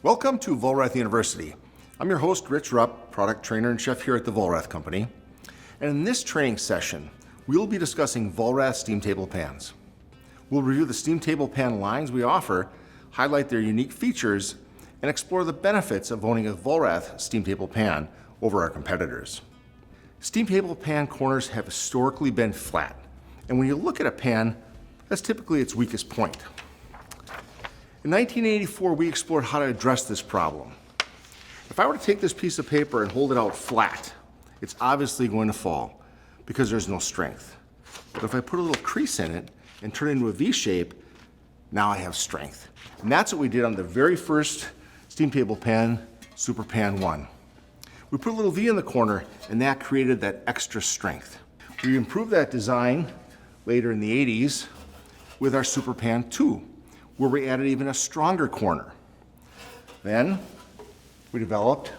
Welcome to Vollrath University. I'm your host, Rich Rupp, product trainer and chef here at the Vollrath Company. And in this training session, we'll be discussing Vollrath steam table pans. We'll review the steam table pan lines we offer, highlight their unique features, and explore the benefits of owning a Vollrath steam table pan over our competitors. Steam table pan corners have historically been flat, and when you look at a pan, that's typically its weakest point. In 1984, we explored how to address this problem. If I were to take this piece of paper and hold it out flat, it's obviously going to fall because there's no strength. But if I put a little crease in it and turn it into a V shape, now I have strength. And that's what we did on the very first steam table pan, Super Pan 1. We put a little V in the corner and that created that extra strength. We improved that design later in the 80s with our Super Pan 2, where we added even a stronger corner. Then we developed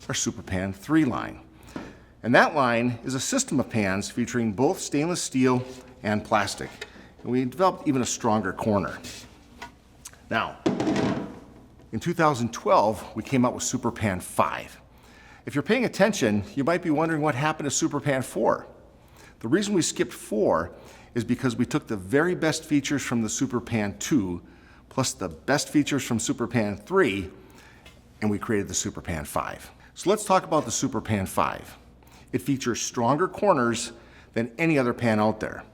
our Super Pan 3 line. And that line is a system of pans featuring both stainless steel and plastic. And we developed even a stronger corner. Now, in 2012, we came out with Super Pan 5. If you're paying attention, you might be wondering what happened to Super Pan 4. The reason we skipped 4 is because we took the very best features from the Super Pan 2 plus the best features from Super Pan 3 and we created the Super Pan 5. So let's talk about the Super Pan 5. It features stronger corners than any other pan out there.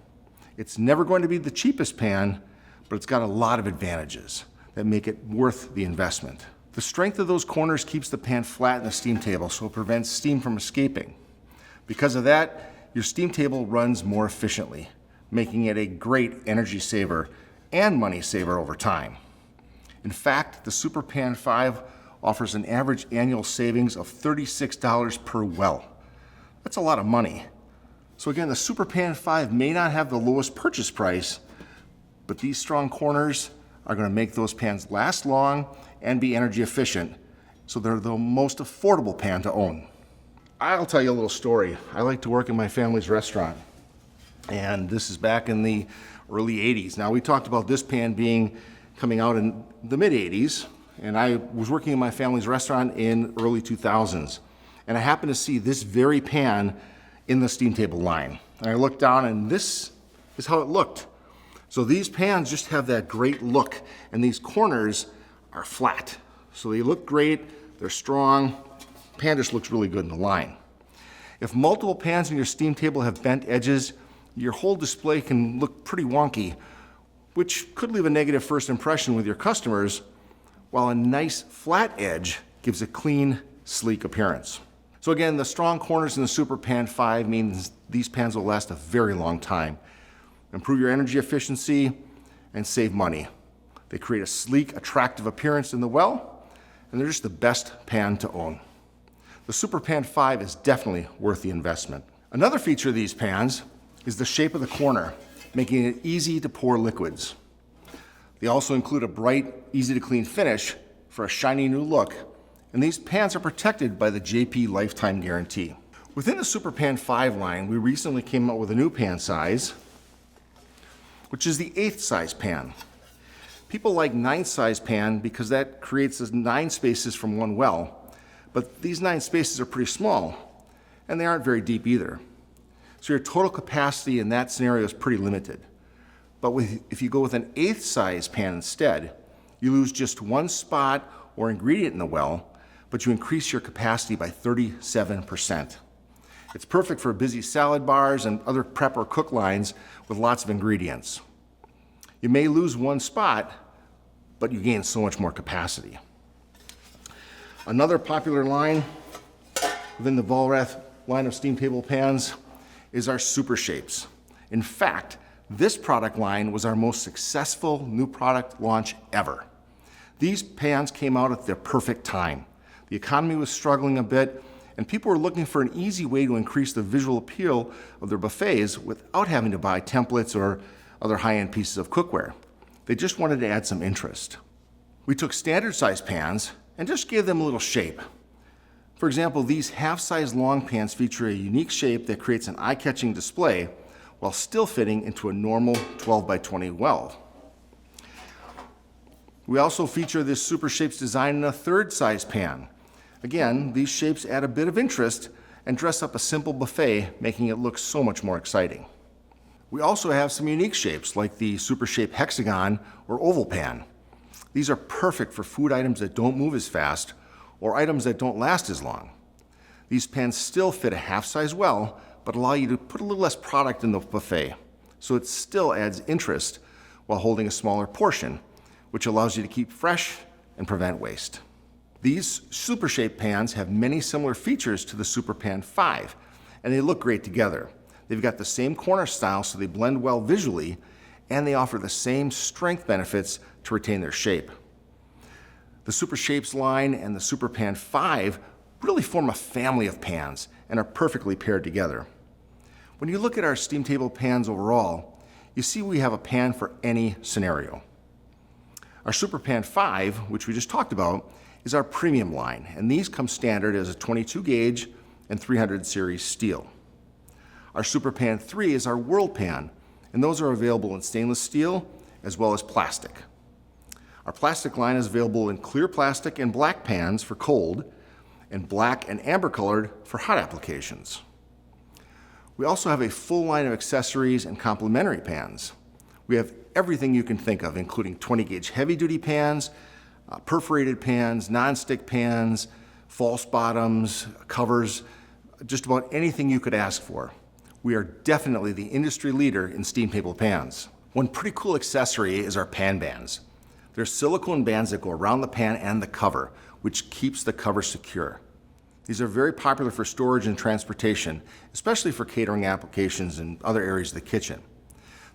It's never going to be the cheapest pan, but it's got a lot of advantages that make it worth the investment. The strength of those corners keeps the pan flat in the steam table, so it prevents steam from escaping. Because of that, your steam table runs more efficiently, making it a great energy saver and money saver over time. In fact, the Super Pan 5 offers an average annual savings of $36 per well. That's a lot of money. So again, the Super Pan 5 may not have the lowest purchase price, but these strong corners are going to make those pans last long and be energy efficient, so they're the most affordable pan to own. I'll tell you a little story. I like to work in my family's restaurant, and this is back in the early 80s. Now, we talked about this pan coming out in the mid 80s, and I was working in my family's restaurant in early 2000s, and I happened to see this very pan in the steam table line. And I looked down, and this is how it looked. So these pans just have that great look, and these corners are flat. So they look great, they're strong, pan just looks really good in the line. If multiple pans in your steam table have bent edges, your whole display can look pretty wonky, which could leave a negative first impression with your customers, while a nice flat edge gives a clean, sleek appearance. So again, the strong corners in the Super Pan 5 means these pans will last a very long time, improve your energy efficiency, and save money. They create a sleek, attractive appearance in the well, and they're just the best pan to own. The Super Pan 5 is definitely worth the investment. Another feature of these pans is the shape of the corner, making it easy to pour liquids. They also include a bright, easy to clean finish for a shiny new look, and these pans are protected by the JP Lifetime Guarantee. Within the Super Pan 5 line, we recently came out with a new pan size, which is the 8th size pan. People like 9th size pan because that creates 9 spaces from one well, but these 9 spaces are pretty small, and they aren't very deep either. So your total capacity in that scenario is pretty limited. But if you go with an 8th size pan instead, you lose just one spot or ingredient in the well, but you increase your capacity by 37%. It's perfect for busy salad bars and other prep or cook lines with lots of ingredients. You may lose one spot, but you gain so much more capacity. Another popular line within the Vollrath line of steam table pans is our Super Shapes. In fact, this product line was our most successful new product launch ever. These pans came out at the perfect time. The economy was struggling a bit, and people were looking for an easy way to increase the visual appeal of their buffets without having to buy templates or other high-end pieces of cookware. They just wanted to add some interest. We took standard size pans and just gave them a little shape. For example, these half-size long pans feature a unique shape that creates an eye-catching display while still fitting into a normal 12 by 20 well. We also feature this Super Shapes design in a third size pan. Again, these shapes add a bit of interest and dress up a simple buffet, making it look so much more exciting. We also have some unique shapes like the Super Shape Hexagon or Oval Pan. These are perfect for food items that don't move as fast or items that don't last as long. These pans still fit a half size well, but allow you to put a little less product in the buffet, so it still adds interest while holding a smaller portion, which allows you to keep fresh and prevent waste. These Super Shape pans have many similar features to the Super Pan 5, and they look great together. They've got the same corner style, so they blend well visually, and they offer the same strength benefits to retain their shape. The Super Shapes line and the Super Pan 5 really form a family of pans and are perfectly paired together. When you look at our steam table pans overall, you see we have a pan for any scenario. Our Super Pan 5, which we just talked about, is our premium line, and these come standard as a 22 gauge and 300 series steel. Our Super Pan 3 is our world pan, and those are available in stainless steel as well as plastic. Our plastic line is available in clear plastic and black pans for cold, and black and amber colored for hot applications. We also have a full line of accessories and complementary pans. We have everything you can think of, including 20 gauge heavy duty pans, perforated pans, non-stick pans, false bottoms, covers, just about anything you could ask for. We are definitely the industry leader in steam table pans. One pretty cool accessory is our pan bands. They're silicone bands that go around the pan and the cover, which keeps the cover secure. These are very popular for storage and transportation, especially for catering applications and other areas of the kitchen.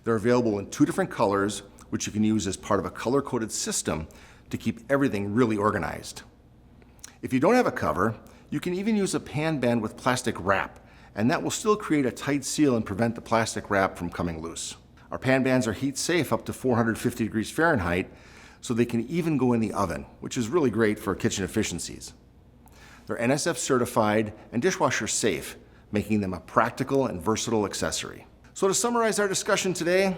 They're available in 2 different colors, which you can use as part of a color-coded system to keep everything really organized. If you don't have a cover, you can even use a pan band with plastic wrap, and that will still create a tight seal and prevent the plastic wrap from coming loose. Our pan bands are heat safe up to 450 degrees Fahrenheit, so they can even go in the oven, which is really great for kitchen efficiencies. They're NSF certified and dishwasher safe, making them a practical and versatile accessory. So to summarize our discussion today,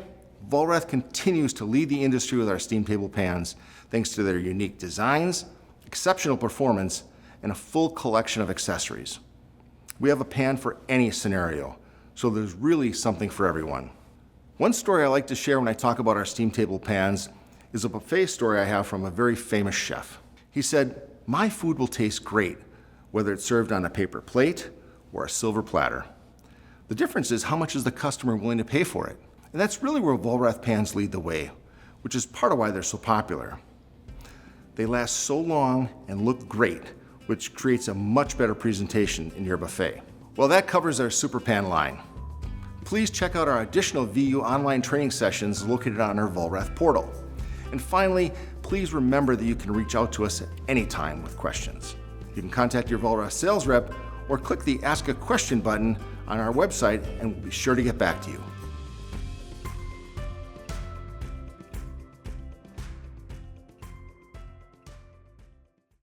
Vollrath continues to lead the industry with our steam table pans, thanks to their unique designs, exceptional performance, and a full collection of accessories. We have a pan for any scenario, so there's really something for everyone. One story I like to share when I talk about our steam table pans is a buffet story I have from a very famous chef. He said, "My food will taste great, whether it's served on a paper plate or a silver platter. The difference is how much is the customer willing to pay for it." And that's really where Vollrath pans lead the way, which is part of why they're so popular. They last so long and look great, which creates a much better presentation in your buffet. Well, that covers our Super Pan line. Please check out our additional VU online training sessions located on our Vollrath portal. And finally, please remember that you can reach out to us at any time with questions. You can contact your Vollrath sales rep or click the Ask a Question button on our website, and we'll be sure to get back to you.